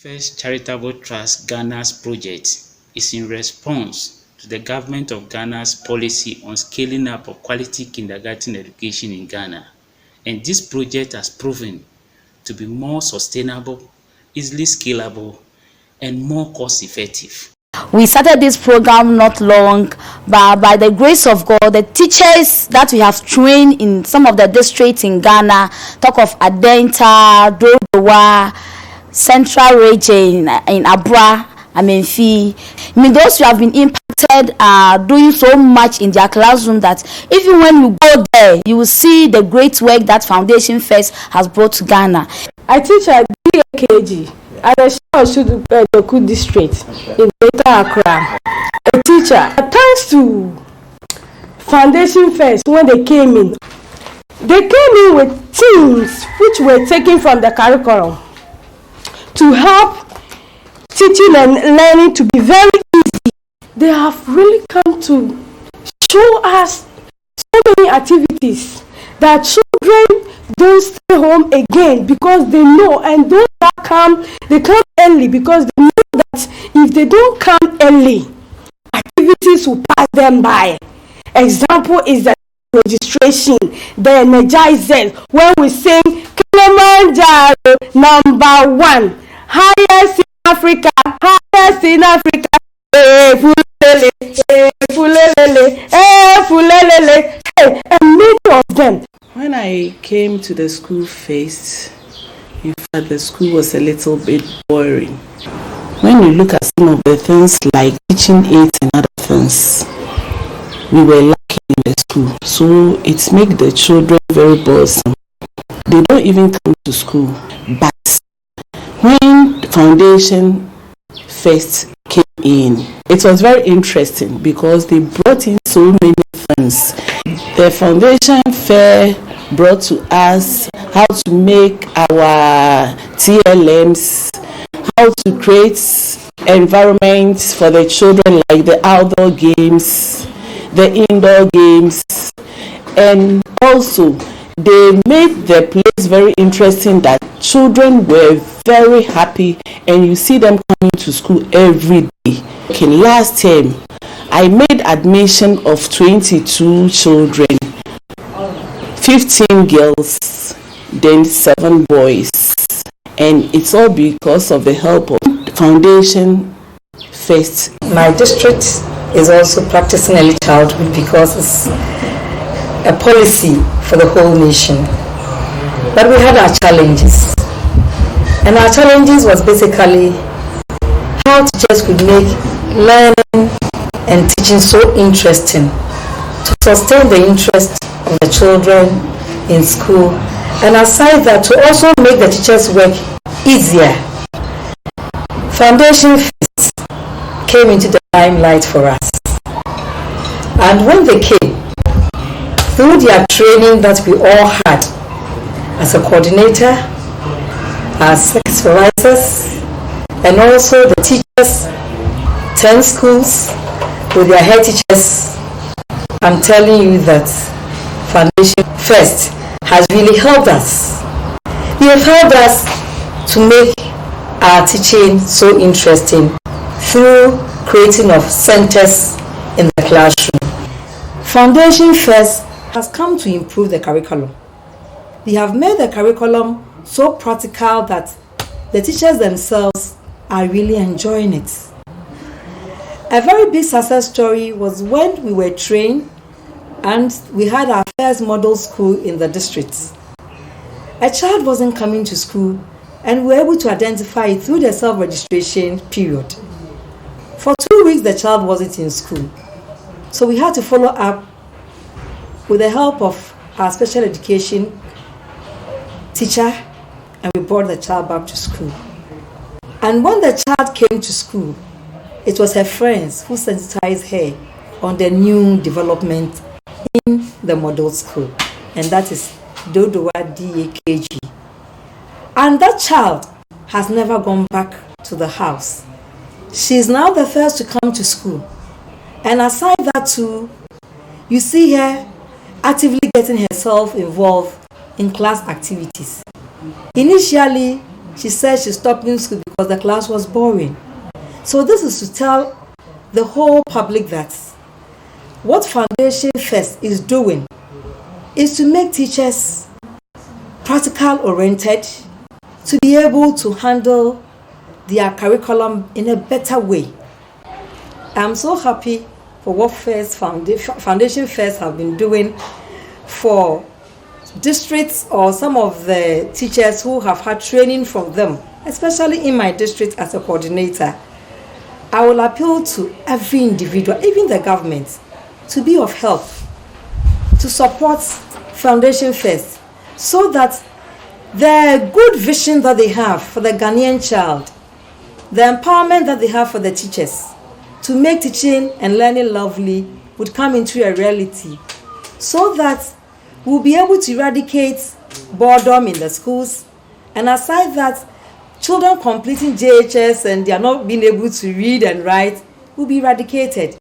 First Charitable Trust Ghana's project is in response to the government of Ghana's policy on scaling up of quality kindergarten education in Ghana, and this project has proven to be more sustainable, easily scalable, and more cost-effective. We started this program not long, but by the grace of God, the teachers that we have trained in some of the districts in Ghana, talk of Adenta, Dodowa, Central Region, in Abra, Amenfi. I mean, those who have been impacted are doing so much in their classroom that even when you go there, you will see the great work that Foundation First has brought to Ghana. I teach at DAKG at the Shai Osudoku district in Greater Accra. A teacher, thanks to Foundation First, when they came in with teams which were taken from the curriculum to help teaching and learning to be very easy. They have really come to show us so many activities that children don't stay home again because they know, and those that come, they come early because they know that if they don't come early, activities will pass them by. Example is the registration, the energizers, when we sing Kilimanjaro #1, highest in Africa, highest in Africa. Fulele, fulele, fulele. And many of them. When I came to the school first, in fact, the school was a little bit boring. When you look at some of the things like teaching aids and other things, we were lacking in the school. So it makes the children very boresome. They don't even come to school. But when the Foundation First came in, it was very interesting because they brought in so many things. The Foundation Fair brought to us how to make our TLMs, how to create environments for the children, like the outdoor games, the indoor games, and also they made the place very interesting that children were very happy, and you see them coming to school every day. Okay, last term I made admission of 22 children, 15 girls, then 7 boys, and it's all because of the help of Foundation First. My district is also practicing early childhood because it's a policy for the whole nation. But we had our challenges, and our challenges was basically how teachers could make learning and teaching so interesting to sustain the interest of the children in school, and aside that, to also make the teachers' work easier. Foundation First came into the limelight for us, and when they came, through their training that we all had as a coordinator, as supervisors, and also the teachers, 10 schools with their head teachers, I'm telling you that Foundation First has really helped us. They have helped us to make our teaching so interesting through creating of centers in the classroom. Foundation First has come to improve the curriculum. They have made the curriculum so practical that the teachers themselves are really enjoying it. A very big success story was when we were trained and we had our first model school in the district. A child wasn't coming to school, and we were able to identify it through the self-registration period. For 2 weeks, the child wasn't in school. So we had to follow up with the help of our special education teacher, and we brought the child back to school. And when the child came to school, it was her friends who sensitized her on the new development in the model school, and that is Dodowa DAKG. And that child has never gone back to the house. She is now the first to come to school. And aside that too, you see her actively getting herself involved in class activities. Initially, she said she stopped in school because the class was boring. So this is to tell the whole public that what Foundation First is doing is to make teachers practical oriented, to be able to handle their curriculum in a better way. I'm so happy for what Foundation First have been doing for districts or some of the teachers who have had training from them, especially in my district as a coordinator. I will appeal to every individual, even the government, to be of help, to support Foundation First, so that the good vision that they have for the Ghanaian child, the empowerment that they have for the teachers, to make teaching and learning lovely would come into a reality, so that we'll be able to eradicate boredom in the schools, and aside that, children completing JHS and they are not being able to read and write will be eradicated.